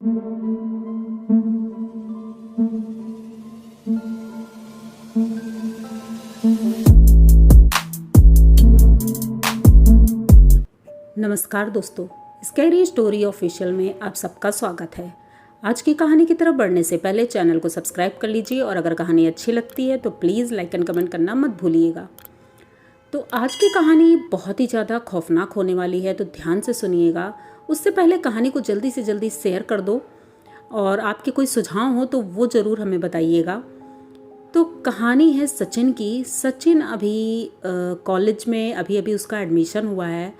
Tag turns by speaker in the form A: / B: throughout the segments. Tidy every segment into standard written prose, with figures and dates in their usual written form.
A: नमस्कार दोस्तों, scary story official में आप सबका स्वागत है। आज की कहानी की तरफ बढ़ने से पहले चैनल को सब्सक्राइब कर लीजिए और अगर कहानी अच्छी लगती है तो प्लीज़ लाइक एंड कमेंट करना मत भूलिएगा। तो आज की कहानी बहुत ही ज़्यादा खौफनाक होने वाली है, तो ध्यान से सुनिएगा। उससे पहले कहानी को जल्दी से जल्दी शेयर कर दो और आपके कोई सुझाव हो तो वो ज़रूर हमें बताइएगा। तो कहानी है सचिन की। सचिन अभी कॉलेज में अभी उसका एडमिशन हुआ है।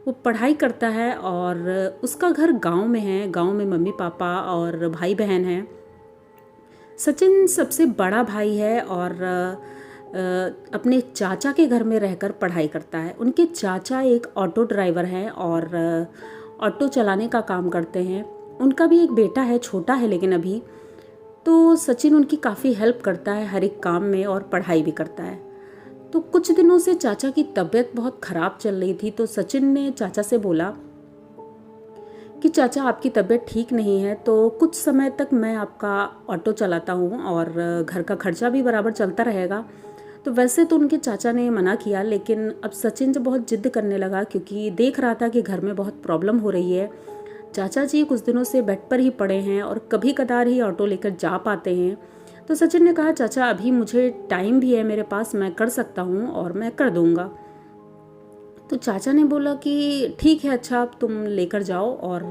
A: वो पढ़ाई करता है और उसका घर गांव में है। गांव में मम्मी पापा और भाई बहन हैं। सचिन सबसे बड़ा भाई है और अपने चाचा के घर में रहकर पढ़ाई करता है। उनके चाचा एक ऑटो ड्राइवर हैं और ऑटो चलाने का काम करते हैं। उनका भी एक बेटा है, छोटा है लेकिन अभी। तो सचिन उनकी काफ़ी हेल्प करता है हर एक काम में और पढ़ाई भी करता है। तो कुछ दिनों से चाचा की तबीयत बहुत ख़राब चल रही थी। तो सचिन ने चाचा से बोला कि चाचा आपकी तबीयत ठीक नहीं है तो कुछ समय तक मैं आपका ऑटो चलाता हूँ और घर का खर्चा भी बराबर चलता रहेगा। तो वैसे तो उनके चाचा ने मना किया, लेकिन अब सचिन जब बहुत जिद करने लगा क्योंकि देख रहा था कि घर में बहुत प्रॉब्लम हो रही है। चाचा जी कुछ दिनों से बेड पर ही पड़े हैं और कभी कदार ही ऑटो लेकर जा पाते हैं। तो सचिन ने कहा चाचा अभी मुझे टाइम भी है मेरे पास, मैं कर सकता हूँ और मैं कर दूँगा। तो चाचा ने बोला कि ठीक है, अच्छा अब तुम लेकर जाओ और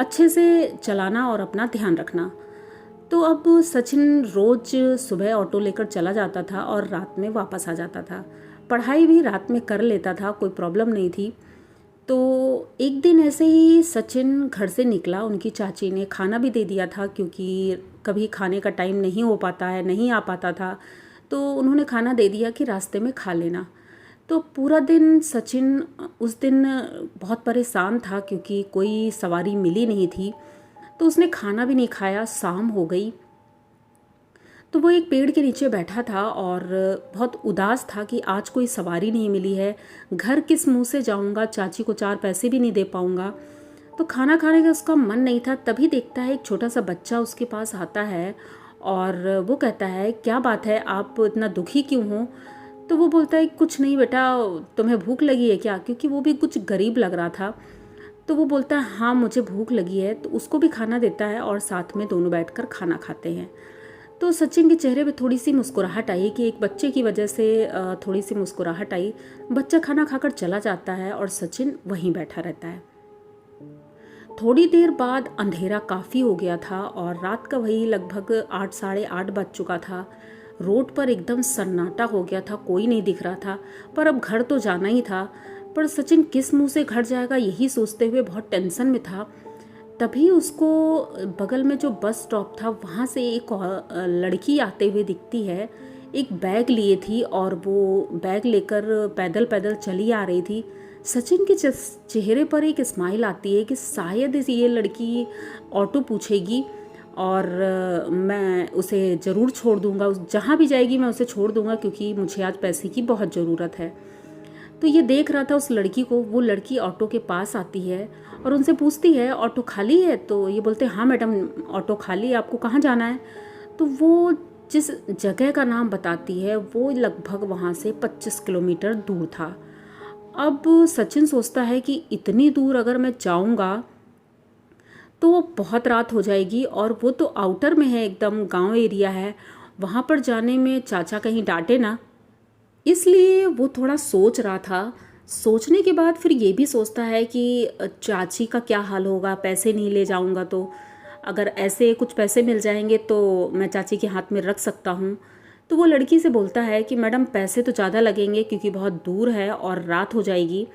A: अच्छे से चलाना और अपना ध्यान रखना। तो अब सचिन रोज़ सुबह ऑटो लेकर चला जाता था और रात में वापस आ जाता था। पढ़ाई भी रात में कर लेता था, कोई प्रॉब्लम नहीं थी। तो एक दिन ऐसे ही सचिन घर से निकला। उनकी चाची ने खाना भी दे दिया था क्योंकि कभी खाने का टाइम नहीं हो पाता है, नहीं आ पाता था। तो उन्होंने खाना दे दिया कि रास्ते में खा लेना। तो पूरा दिन सचिन उस दिन बहुत परेशान था क्योंकि कोई सवारी मिली नहीं थी। तो उसने खाना भी नहीं खाया, शाम हो गई। तो वो एक पेड़ के नीचे बैठा था और बहुत उदास था कि आज कोई सवारी नहीं मिली है, घर किस मुंह से जाऊंगा, चाची को 4 पैसे भी नहीं दे पाऊंगा। तो खाना खाने का उसका मन नहीं था। तभी देखता है एक छोटा सा बच्चा उसके पास आता है और वो कहता है क्या बात है, आप इतना दुखी क्यों हो? तो वो बोलता है कुछ नहीं बेटा, तुम्हें भूख लगी है क्या? क्योंकि वो भी कुछ गरीब लग रहा था। तो वो बोलता है हाँ मुझे भूख लगी है। तो उसको भी खाना देता है और साथ में दोनों बैठकर खाना खाते हैं। तो सचिन के चेहरे पे थोड़ी सी मुस्कुराहट आई कि एक बच्चे की वजह से थोड़ी सी मुस्कुराहट आई। बच्चा खाना खाकर चला जाता है और सचिन वहीं बैठा रहता है। थोड़ी देर बाद अंधेरा काफ़ी हो गया था और रात का वही लगभग 8 साढ़े 8 बज चुका था। रोड पर एकदम सन्नाटा हो गया था, कोई नहीं दिख रहा था। पर अब घर तो जाना ही था। पर सचिन किस मुंह से घर जाएगा यही सोचते हुए बहुत टेंशन में था। तभी उसको बगल में जो बस स्टॉप था वहाँ से एक लड़की आते हुए दिखती है। एक बैग लिए थी और वो बैग लेकर पैदल पैदल चली आ रही थी। सचिन के चेहरे पर एक स्माइल आती है कि शायद ये लड़की ऑटो पूछेगी और मैं उसे ज़रूर छोड़ दूंगा, जहाँ भी जाएगी मैं उसे छोड़ दूंगा क्योंकि मुझे आज पैसे की बहुत ज़रूरत है। तो ये देख रहा था उस लड़की को। वो लड़की ऑटो के पास आती है और उनसे पूछती है ऑटो खाली है? तो ये बोलते हैं हाँ मैडम ऑटो खाली है, आपको कहाँ जाना है? तो वो जिस जगह का नाम बताती है वो लगभग वहाँ से 25 किलोमीटर दूर था। अब सचिन सोचता है कि इतनी दूर अगर मैं जाऊँगा तो बहुत रात हो जाएगी और वो तो आउटर में है, एकदम गांव एरिया है। वहाँ पर जाने में चाचा कहीं डांटे ना, इसलिए वो थोड़ा सोच रहा था। सोचने के बाद फिर ये भी सोचता है कि चाची का क्या हाल होगा, पैसे नहीं ले जाऊंगा तो अगर ऐसे कुछ पैसे मिल जाएंगे तो मैं चाची के हाथ में रख सकता हूँ। तो वो लड़की से बोलता है कि मैडम पैसे तो ज़्यादा लगेंगे क्योंकि बहुत दूर है और रात हो जाएगी।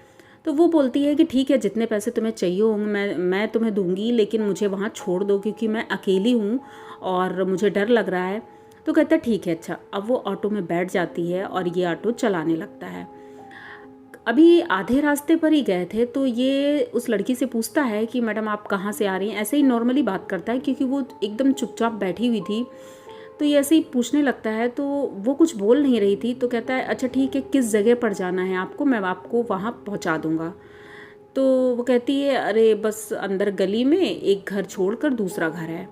A: तो वो बोलती है कि ठीक है, जितने पैसे तुम्हें चाहिए होंगे मैं तुम्हें दूंगी, लेकिन मुझे वहाँ छोड़ दो क्योंकि मैं अकेली हूँ और मुझे डर लग रहा है। तो कहता है ठीक है अच्छा। अब वो ऑटो में बैठ जाती है और ये ऑटो चलाने लगता है। अभी आधे रास्ते पर ही गए थे तो ये उस लड़की से पूछता है कि मैडम आप कहाँ से आ रही हैं? ऐसे ही नॉर्मली बात करता है क्योंकि वो एकदम चुपचाप बैठी हुई थी। तो ये ऐसे ही पूछने लगता है तो वो कुछ बोल नहीं रही थी। तो कहता है अच्छा ठीक है, किस जगह पर जाना है आपको, मैं आपको वहाँ पहुँचा दूँगा। तो वो कहती है अरे बस अंदर गली में एक घर छोड़कर दूसरा घर है।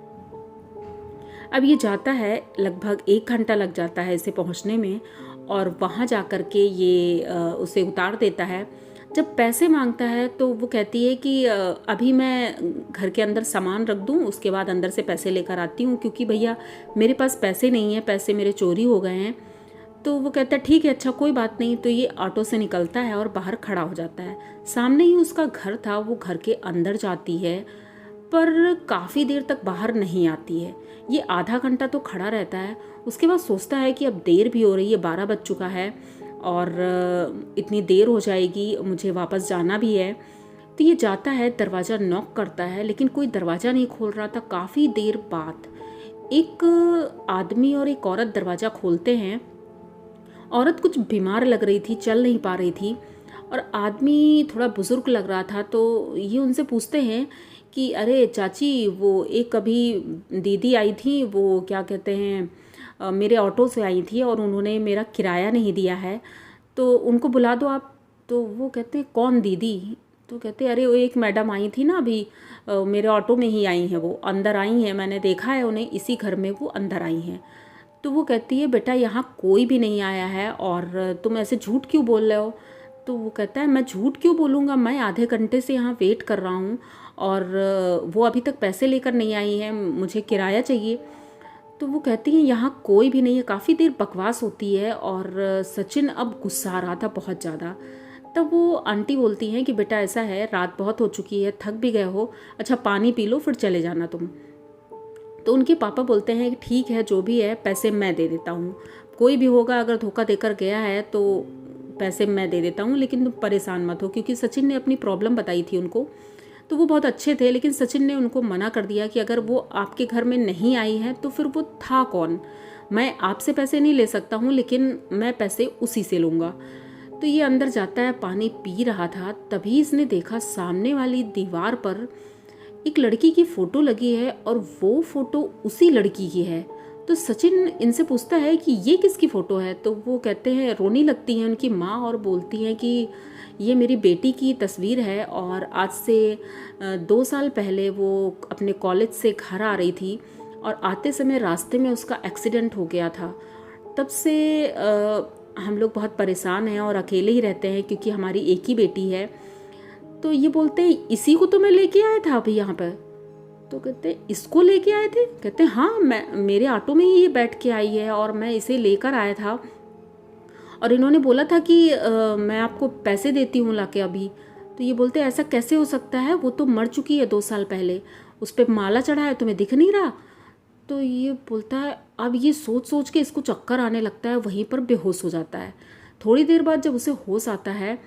A: अब ये जाता है, लगभग 1 घंटा लग जाता है इसे पहुंचने में, और वहाँ जा कर के ये उसे उतार देता है। जब पैसे मांगता है तो वो कहती है कि अभी मैं घर के अंदर सामान रख दूँ, उसके बाद अंदर से पैसे लेकर आती हूँ, क्योंकि भैया मेरे पास पैसे नहीं हैं, पैसे मेरे चोरी हो गए हैं। तो वो कहता है ठीक है, अच्छा कोई बात नहीं। तो ये ऑटो से निकलता है और बाहर खड़ा हो जाता है। सामने ही उसका घर था, वो घर के अंदर जाती है पर काफ़ी देर तक बाहर नहीं आती है। ये आधा घंटा तो खड़ा रहता है। उसके बाद सोचता है कि अब देर भी हो रही है, 12 बज चुका है और इतनी देर हो जाएगी, मुझे वापस जाना भी है। तो ये जाता है, दरवाज़ा नॉक करता है, लेकिन कोई दरवाज़ा नहीं खोल रहा था। काफ़ी देर बाद एक आदमी और एक औरत दरवाज़ा खोलते हैं। औरत कुछ बीमार लग रही थी, चल नहीं पा रही थी, और आदमी थोड़ा बुज़ुर्ग लग रहा था। तो ये उनसे पूछते हैं कि अरे चाची, वो एक अभी दीदी आई थी, वो क्या कहते हैं मेरे ऑटो से आई थी और उन्होंने मेरा किराया नहीं दिया है, तो उनको बुला दो आप। तो वो कहते हैं कौन दीदी? तो कहते हैं अरे वो एक मैडम आई थी ना अभी, मेरे ऑटो में ही आई हैं, वो अंदर आई हैं, मैंने देखा है उन्हें, इसी घर में वो अंदर आई हैं। तो वो कहती है बेटा यहाँ कोई भी नहीं आया है और तुम ऐसे झूठ क्यों बोल रहे हो? तो वो कहता है मैं झूठ क्यों बोलूँगा, मैं आधे घंटे से यहाँ वेट कर रहा हूँ और वो अभी तक पैसे लेकर नहीं आई है, मुझे किराया चाहिए। तो वो कहती हैं यहाँ कोई भी नहीं है। काफ़ी देर बकवास होती है और सचिन अब गुस्सा आ रहा था बहुत ज़्यादा। तब वो आंटी बोलती हैं कि बेटा ऐसा है, रात बहुत हो चुकी है, थक भी गए हो, अच्छा पानी पी लो फिर चले जाना तुम। तो उनके पापा बोलते हैं कि ठीक है, जो भी है पैसे मैं दे देता हूँ, कोई भी होगा अगर धोखा देकर गया है तो पैसे मैं दे देता हूँ, लेकिन तुम परेशान मत हो। क्योंकि सचिन ने अपनी प्रॉब्लम बताई थी उनको, तो वो बहुत अच्छे थे, लेकिन सचिन ने उनको मना कर दिया कि अगर वो आपके घर में नहीं आई है तो फिर वो था कौन, मैं आपसे पैसे नहीं ले सकता हूँ, लेकिन मैं पैसे उसी से लूँगा। तो ये अंदर जाता है, पानी पी रहा था, तभी इसने देखा सामने वाली दीवार पर एक लड़की की फ़ोटो लगी है और वो फ़ोटो उसी लड़की की है। तो सचिन इनसे पूछता है कि ये किसकी फ़ोटो है? तो वो कहते हैं, रोने लगती हैं उनकी माँ और बोलती हैं कि ये मेरी बेटी की तस्वीर है और आज से 2 साल पहले वो अपने कॉलेज से घर आ रही थी और आते समय रास्ते में उसका एक्सीडेंट हो गया था। तब से हम लोग बहुत परेशान हैं और अकेले ही रहते हैं क्योंकि हमारी एक ही बेटी है। तो ये बोलते हैं इसी को तो मैं लेके आया था अभी यहाँ पर। तो कहते हैं इसको लेके आए थे? कहते हैं हाँ, मेरे ऑटो में ही ये बैठ के आई है और मैं इसे लेकर आया था और इन्होंने बोला था कि मैं आपको पैसे देती हूँ लाके अभी। तो ये बोलते हैं ऐसा कैसे हो सकता है, वो तो मर चुकी है 2 साल पहले, उस पर माला चढ़ा है, तुम्हें दिख नहीं रहा? तो ये बोलता है, अब ये सोच सोच के इसको चक्कर आने लगता है, वहीं पर बेहोश हो जाता है। थोड़ी देर बाद जब उसे होश आता है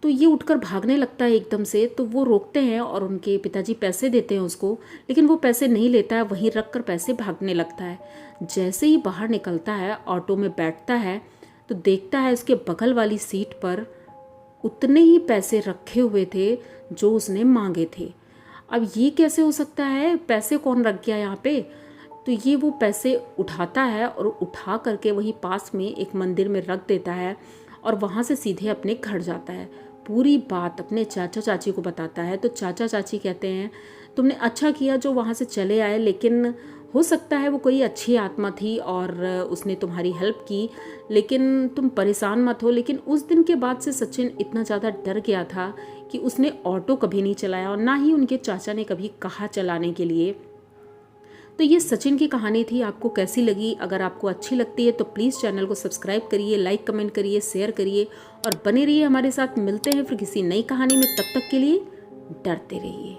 A: तो ये उठकर भागने लगता है एकदम से। तो वो रोकते हैं और उनके पिताजी पैसे देते हैं उसको, लेकिन वो पैसे नहीं लेता है, वहीं रख कर पैसे भागने लगता है। जैसे ही बाहर निकलता है, ऑटो में बैठता है तो देखता है उसके बगल वाली सीट पर उतने ही पैसे रखे हुए थे जो उसने मांगे थे। अब ये कैसे हो सकता है, पैसे कौन रख गया यहाँ पे? तो ये वो पैसे उठाता है और उठा करके वहीं पास में एक मंदिर में रख देता है और वहाँ से सीधे अपने घर जाता है। पूरी बात अपने चाचा चाची को बताता है। तो चाचा चाची कहते हैं तुमने अच्छा किया जो वहाँ से चले आए, लेकिन हो सकता है वो कोई अच्छी आत्मा थी और उसने तुम्हारी हेल्प की, लेकिन तुम परेशान मत हो। लेकिन उस दिन के बाद से सचिन इतना ज़्यादा डर गया था कि उसने ऑटो कभी नहीं चलाया और ना ही उनके चाचा ने कभी कहा चलाने के लिए। तो ये सचिन की कहानी थी। आपको कैसी लगी? अगर आपको अच्छी लगती है तो प्लीज़ चैनल को सब्सक्राइब करिए, लाइक कमेंट करिए, शेयर करिए और बने रहिए हमारे साथ। मिलते हैं फिर किसी नई कहानी में, तब तक के लिए डरते रहिए।